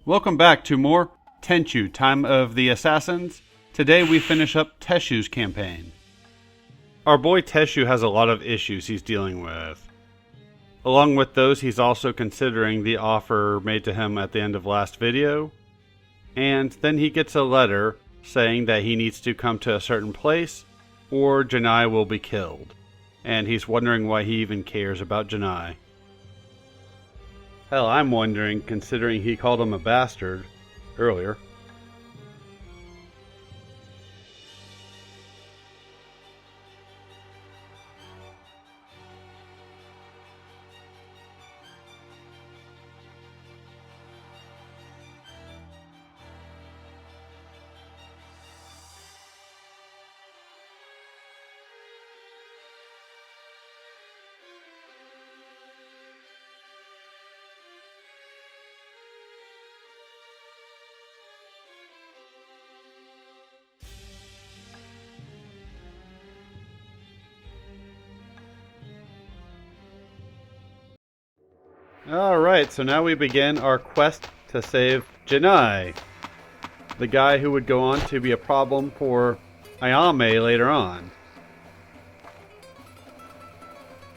Welcome back to more Tenchu Time of the Assassins. Today we finish up Tesshu's campaign. Our boy Tesshu has a lot of issues he's dealing with. Along with those, he's also considering the offer made to him at the end of last video. And then he gets a letter saying that he needs to come to a certain place or Janai will be killed. And he's wondering why he even cares about Janai. Hell, I'm wondering, considering he called him a bastard earlier. Alright, so now we begin our quest to save Janai, the guy who would go on to be a problem for Ayame later on.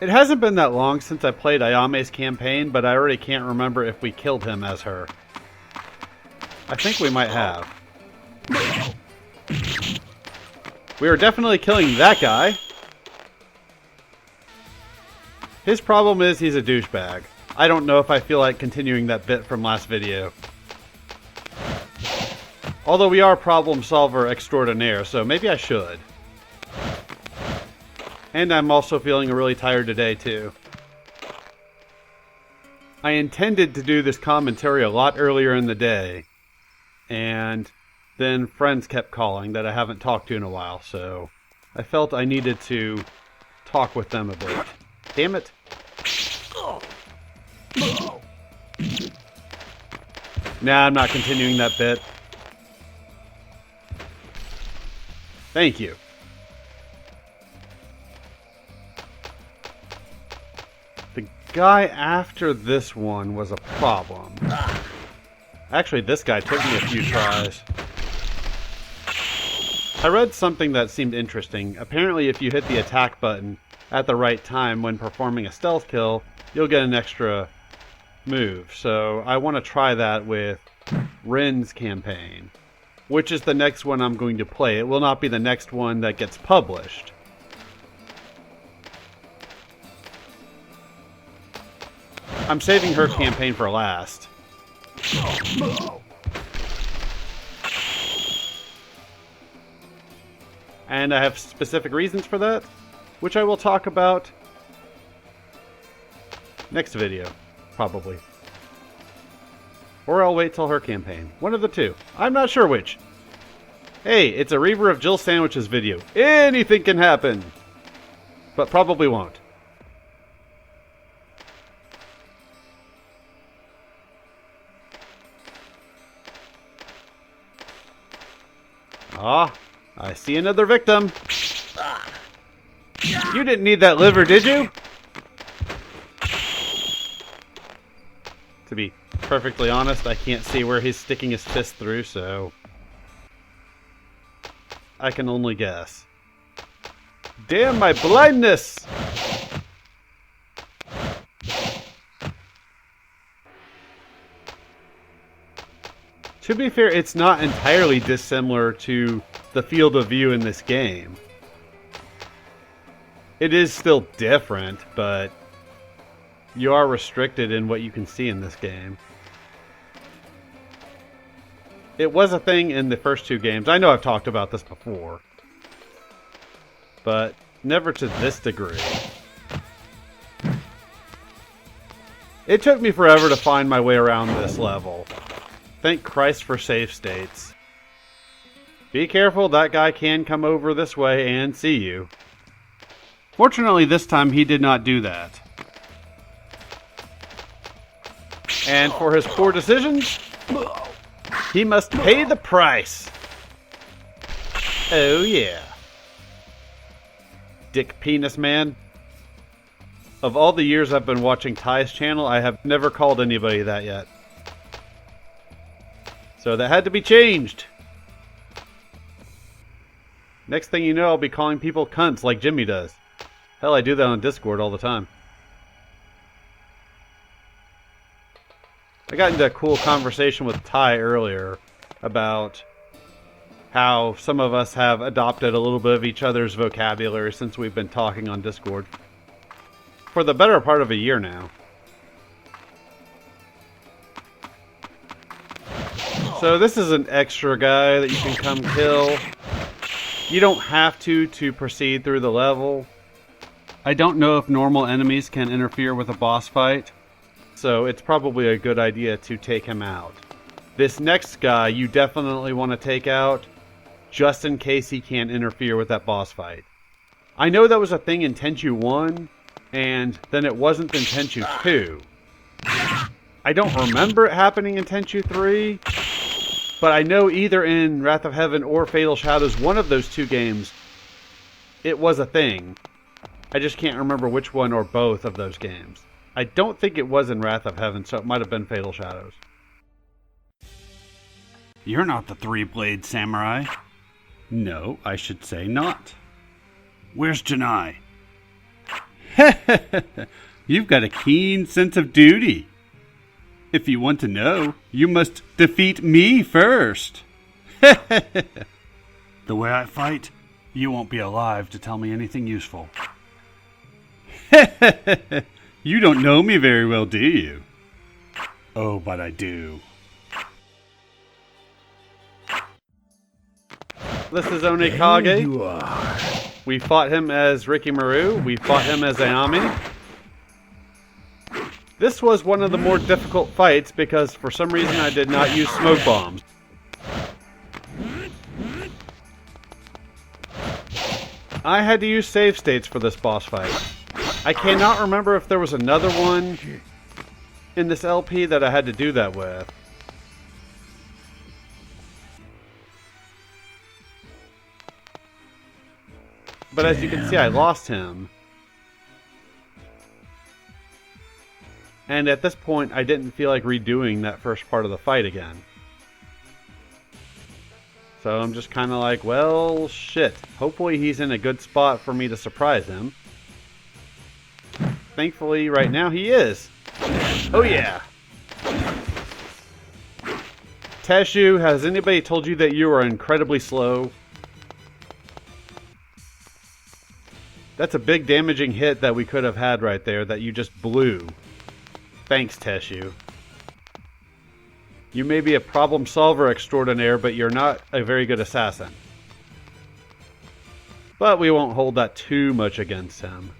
It hasn't been that long since I played Ayame's campaign, but I already can't remember if we killed him as her. I think we might have. We are definitely killing that guy. His problem is he's a douchebag. I don't know if I feel like continuing that bit from last video. Although we are problem solver extraordinaire, so maybe I should. And I'm also feeling really tired today too. I intended to do this commentary a lot earlier in the day. And then friends kept calling that I haven't talked to in a while, so I felt I needed to talk with them a bit. Damn it. Nah, I'm not continuing that bit. Thank you. The guy after this one was a problem. Actually, this guy took me a few tries. I read something that seemed interesting. Apparently, if you hit the attack button at the right time when performing a stealth kill, you'll get an extra move. So I want to try that with Rin's campaign, which is the next one I'm going to play. It will not be the next one that gets published. I'm saving her campaign for last. And I have specific reasons for that, which I will talk about next video, probably. Or I'll wait till her campaign. One of the two. I'm not sure which. Hey, it's a Reaver of Jill Sandwich's video. Anything can happen! But probably won't. Ah, I see another victim. You didn't need that liver, did you? To be perfectly honest, I can't see where he's sticking his fist through, so I can only guess. Damn my blindness! To be fair, it's not entirely dissimilar to the field of view in this game. It is still different, but you are restricted in what you can see in this game. It was a thing in the first two games. I know I've talked about this before, but never to this degree. It took me forever to find my way around this level. Thank Christ for save states. Be careful, that guy can come over this way and see you. Fortunately, this time he did not do that. And for his poor decisions, he must pay the price. Oh yeah. Dick Penis Man. Of all the years I've been watching Ty's channel, I have never called anybody that yet. So that had to be changed. Next thing you know, I'll be calling people cunts like Jimmy does. Hell, I do that on Discord all the time. I got into a cool conversation with Ty earlier about how some of us have adopted a little bit of each other's vocabulary since we've been talking on Discord for the better part of a year now. So this is an extra guy that you can come kill. You don't have to proceed through the level. I don't know if normal enemies can interfere with a boss fight, so it's probably a good idea to take him out. This next guy you definitely want to take out, just in case he can't interfere with that boss fight. I know that was a thing in Tenchu 1, and then it wasn't in Tenchu 2. I don't remember it happening in Tenchu 3, but I know either in Wrath of Heaven or Fatal Shadows, one of those two games, it was a thing. I just can't remember which one or both of those games. I don't think it was in Wrath of Heaven, so it might have been Fatal Shadows. You're not the three-blade samurai. No, I should say not. Where's Janai? You've got a keen sense of duty. If you want to know, you must defeat me first. The way I fight, you won't be alive to tell me anything useful. You don't know me very well, do you? Oh, but I do. This is Onikage. There you are. We fought him as Ricky Maru. We fought him as Ayami. This was one of the more difficult fights because for some reason I did not use smoke bombs. I had to use save states for this boss fight. I cannot remember if there was another one in this LP that I had to do that with. But as you can see, I lost him. And at this point, I didn't feel like redoing that first part of the fight again. So I'm just kind of like, well, shit. Hopefully he's in a good spot for me to surprise him. Thankfully, right now he is. Oh yeah! Tesshu, has anybody told you that you are incredibly slow? That's a big damaging hit that we could have had right there that you just blew. Thanks, Tesshu. You may be a problem solver extraordinaire, but you're not a very good assassin. But we won't hold that too much against him.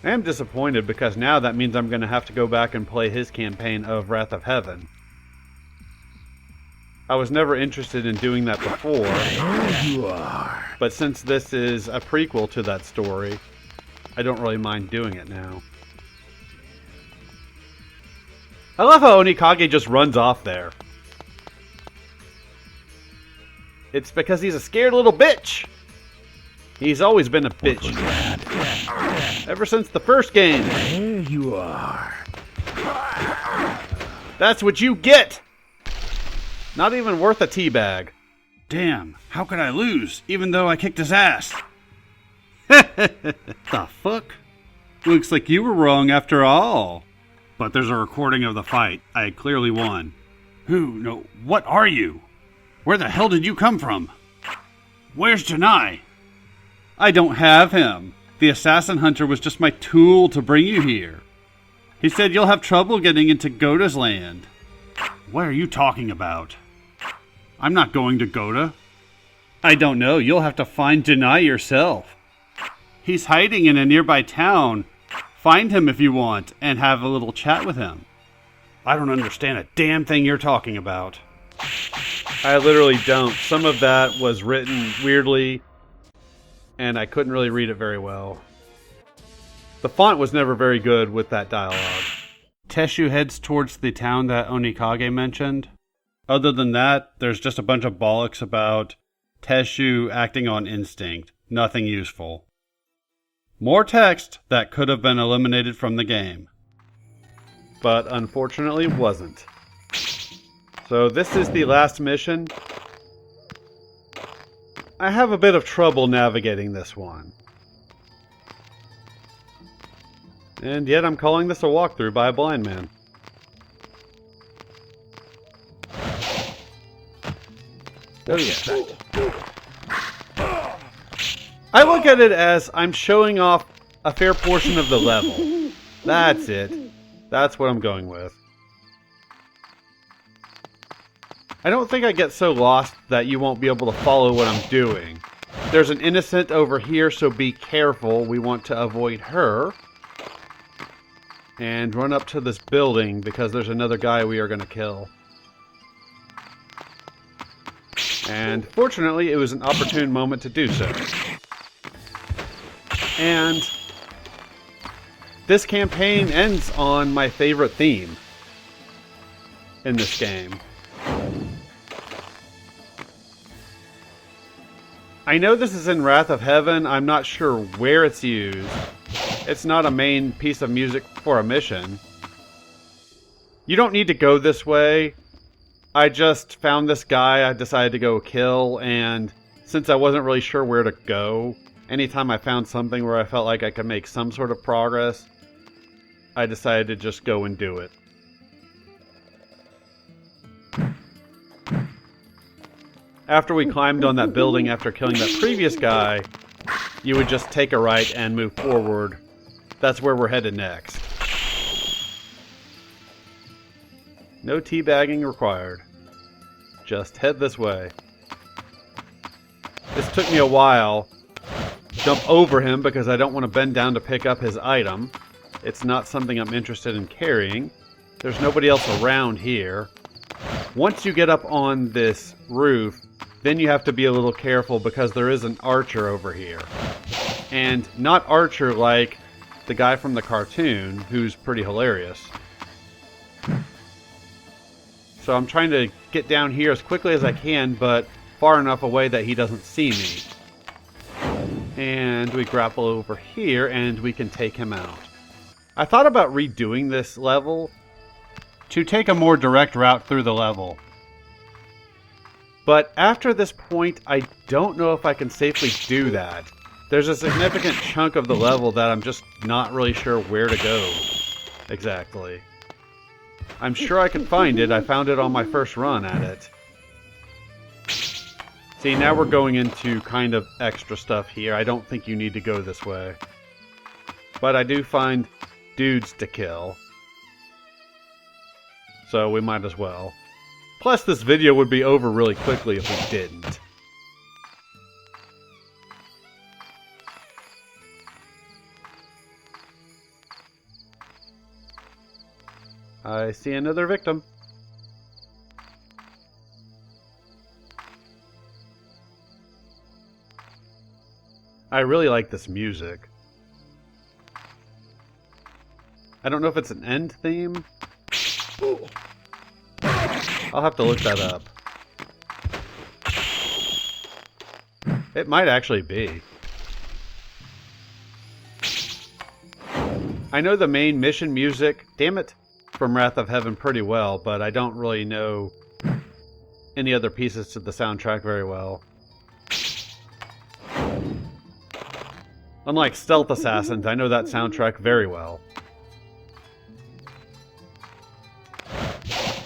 I am disappointed because now that means I'm going to have to go back and play his campaign of Wrath of Heaven. I was never interested in doing that before. There you are. But since this is a prequel to that story, I don't really mind doing it now. I love how Onikage just runs off there. It's because he's a scared little bitch. He's always been a bitch. Ever since the first game. There you are. That's what you get. Not even worth a teabag. Damn, how could I lose, even though I kicked his ass? The fuck? Looks like you were wrong after all. But there's a recording of the fight. I clearly won. Who? No, what are you? Where the hell did you come from? Where's Janai? I don't have him. The assassin hunter was just my tool to bring you here. He said you'll have trouble getting into Goda's land. What are you talking about? I'm not going to Goda. I don't know. You'll have to find Janai yourself. He's hiding in a nearby town. Find him if you want, and have a little chat with him. I don't understand a damn thing you're talking about. I literally don't. Some of that was written weirdly, and I couldn't really read it very well. The font was never very good with that dialogue. Tesshu heads towards the town that Onikage mentioned. Other than that, there's just a bunch of bollocks about Tesshu acting on instinct. Nothing useful. More text that could have been eliminated from the game. But unfortunately wasn't. So this is the last mission. I have a bit of trouble navigating this one. And yet I'm calling this a walkthrough by a blind man. Oh yeah. I look at it as I'm showing off a fair portion of the level. That's it. That's what I'm going with. I don't think I get so lost that you won't be able to follow what I'm doing. There's an innocent over here, so be careful. We want to avoid her. And run up to this building because there's another guy we are going to kill. And fortunately, it was an opportune moment to do so. And this campaign ends on my favorite theme in this game. I know this is in Wrath of Heaven. I'm not sure where it's used. It's not a main piece of music for a mission. You don't need to go this way. I just found this guy I decided to go kill, and since I wasn't really sure where to go, anytime I found something where I felt like I could make some sort of progress, I decided to just go and do it. After we climbed on that building after killing that previous guy, you would just take a right and move forward. That's where we're headed next. No teabagging required. Just head this way. This took me a while. Jump over him because I don't want to bend down to pick up his item. It's not something I'm interested in carrying. There's nobody else around here. Once you get up on this roof, then you have to be a little careful because there is an archer over here. And not archer like the guy from the cartoon, who's pretty hilarious. So I'm trying to get down here as quickly as I can, but far enough away that he doesn't see me. And we grapple over here, and we can take him out. I thought about redoing this level to take a more direct route through the level. But after this point, I don't know if I can safely do that. There's a significant chunk of the level that I'm just not really sure where to go exactly. I'm sure I can find it. I found it on my first run at it. See, now we're going into kind of extra stuff here. I don't think you need to go this way. But I do find dudes to kill. So we might as well. Plus, this video would be over really quickly if we didn't. I see another victim. I really like this music. I don't know if it's an end theme. I'll have to look that up. It might actually be. I know the main mission music, damn it, from Wrath of Heaven pretty well, but I don't really know any other pieces to the soundtrack very well. Unlike Stealth Assassins, I know that soundtrack very well.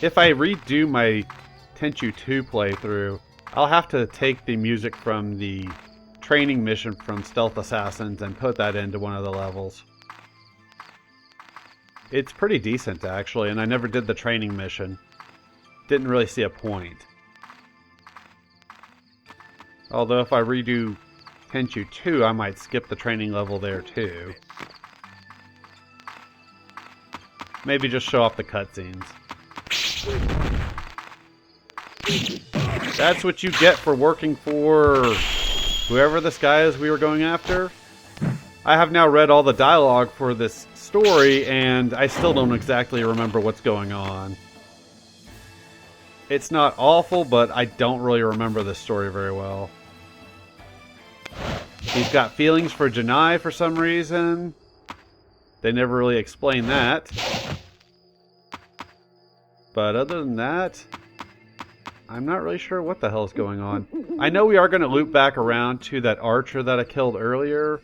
If I redo my Tenchu 2 playthrough, I'll have to take the music from the training mission from Stealth Assassins and put that into one of the levels. It's pretty decent, actually, and I never did the training mission. Didn't really see a point. Although if I redo Tenchu 2, I might skip the training level there too. Maybe just show off the cutscenes. That's what you get for working for whoever this guy is we were going after. I have now read all the dialogue for this story, and I still don't exactly remember what's going on. It's not awful, but I don't really remember this story very well. He's got feelings for Janai for some reason. They never really explain that. But other than that, I'm not really sure what the hell's going on. I know we are going to loop back around to that archer that I killed earlier.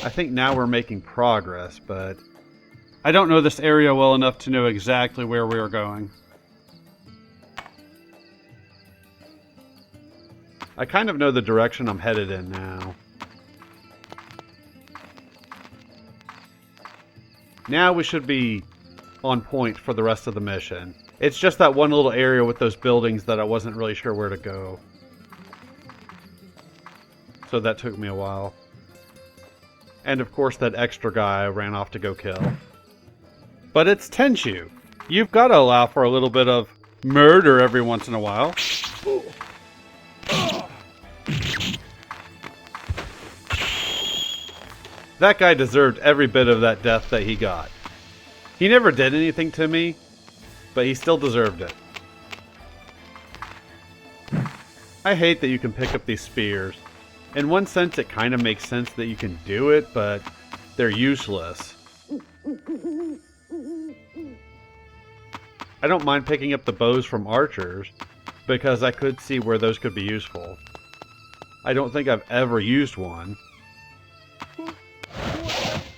I think now we're making progress, but I don't know this area well enough to know exactly where we are going. I kind of know the direction I'm headed in now. Now we should be on point for the rest of the mission. It's just that one little area with those buildings that I wasn't really sure where to go. So that took me a while. And of course that extra guy I ran off to go kill. But it's Tenchu. You've got to allow for a little bit of murder every once in a while. That guy deserved every bit of that death that he got. He never did anything to me, but he still deserved it. I hate that you can pick up these spears. In one sense, it kind of makes sense that you can do it, but they're useless. I don't mind picking up the bows from archers, because I could see where those could be useful. I don't think I've ever used one.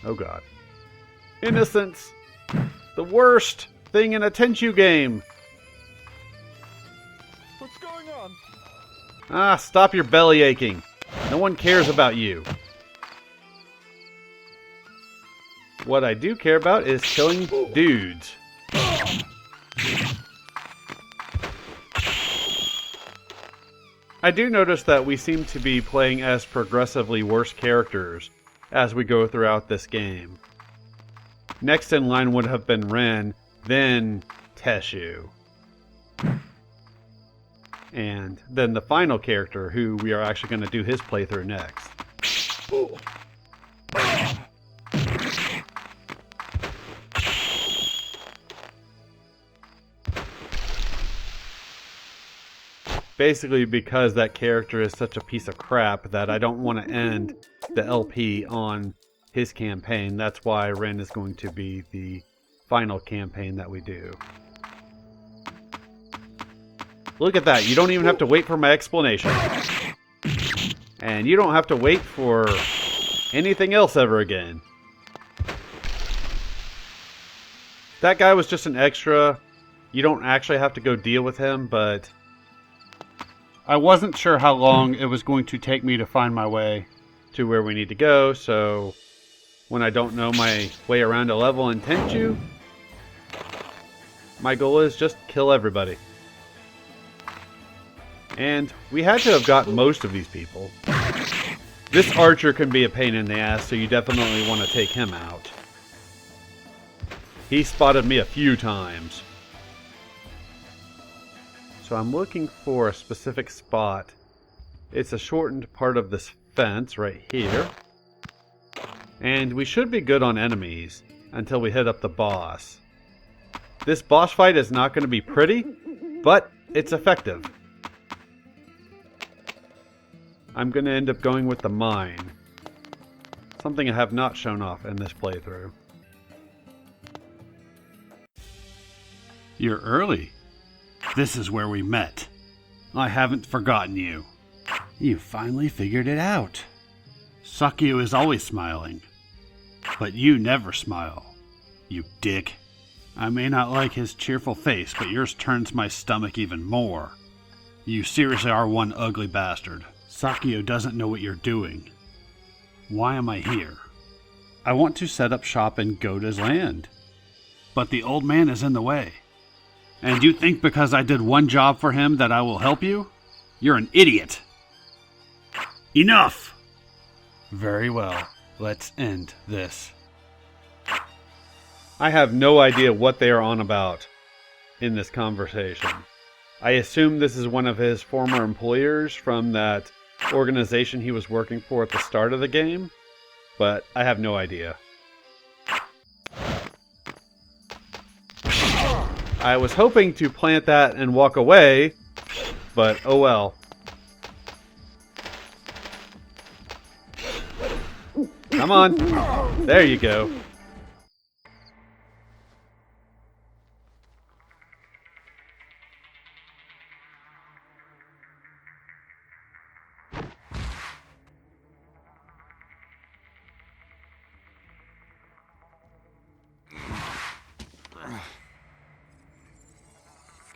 Oh god. Innocence! The worst thing in a Tenchu game! What's going on? Ah, stop your belly aching. No one cares about you. What I do care about is killing dudes. I do notice that we seem to be playing as progressively worse characters as we go throughout this game. Next in line would have been Ren, then Tesshu. And then the final character, who we are actually going to do his playthrough next. Basically because that character is such a piece of crap that I don't want to end the LP on his campaign. That's why Ren is going to be the final campaign that we do. Look at that. You don't even have to wait for my explanation. And you don't have to wait for anything else ever again. That guy was just an extra. You don't actually have to go deal with him, but I wasn't sure how long it was going to take me to find my way to where we need to go, so when I don't know my way around a level in Tenchu, my goal is just kill everybody. And we had to have got most of these people. This archer can be a pain in the ass, so you definitely want to take him out. He spotted me a few times. So I'm looking for a specific spot. It's a shortened part of this fence right here. And we should be good on enemies until we hit up the boss. This boss fight is not going to be pretty, but it's effective. I'm going to end up going with the mine. Something I have not shown off in this playthrough. You're early. This is where we met. I haven't forgotten you. You finally figured it out. Sakio is always smiling. But you never smile. You dick. I may not like his cheerful face, but yours turns my stomach even more. You seriously are one ugly bastard. Sakio doesn't know what you're doing. Why am I here? I want to set up shop in Goda's land. But the old man is in the way. And you think because I did one job for him that I will help you? You're an idiot. Enough! Very well. Let's end this. I have no idea what they are on about in this conversation. I assume this is one of his former employers from that organization he was working for at the start of the game, but I have no idea. I was hoping to plant that and walk away, but oh well. Come on. There you go.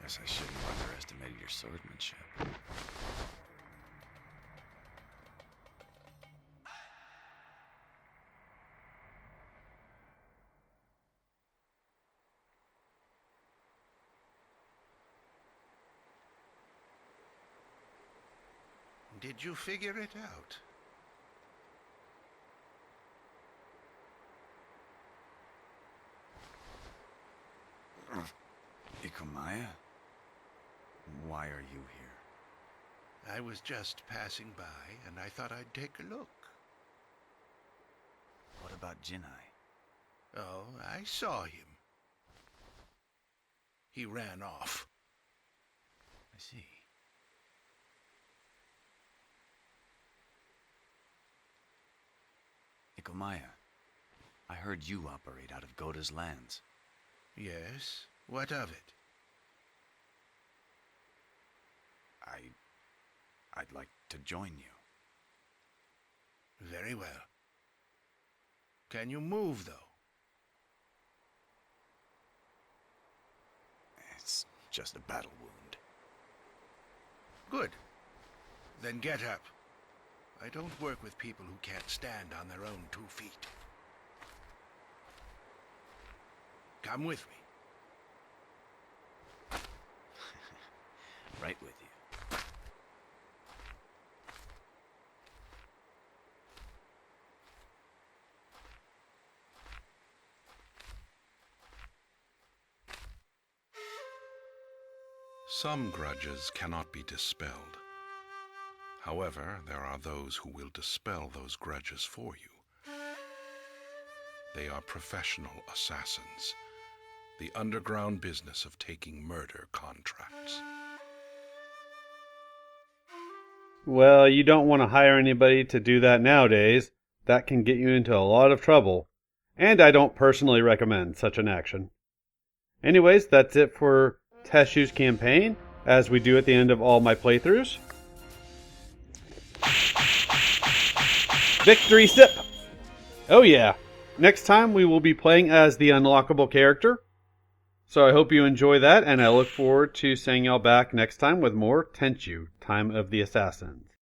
Guess I shouldn't have underestimated your swordsmanship. Did you figure it out? Ikomaya? Why are you here? I was just passing by, and I thought I'd take a look. What about Jinai? Oh, I saw him. He ran off. I see. Ikomaya, I heard you operate out of Goda's lands. Yes? What of it? I'd like to join you. Very well. Can you move, though? It's just a battle wound. Good. Then get up. I don't work with people who can't stand on their own 2 feet. Come with me. Right with you. Some grudges cannot be dispelled. However, there are those who will dispel those grudges for you. They are professional assassins, the underground business of taking murder contracts. Well, you don't want to hire anybody to do that nowadays. That can get you into a lot of trouble. And I don't personally recommend such an action. Anyways, that's it for Tesshu's campaign, as we do at the end of all my playthroughs. Victory sip! Oh yeah, next time we will be playing as the unlockable character. So I hope you enjoy that, and I look forward to seeing y'all back next time with more Tenchu, Time of the Assassins.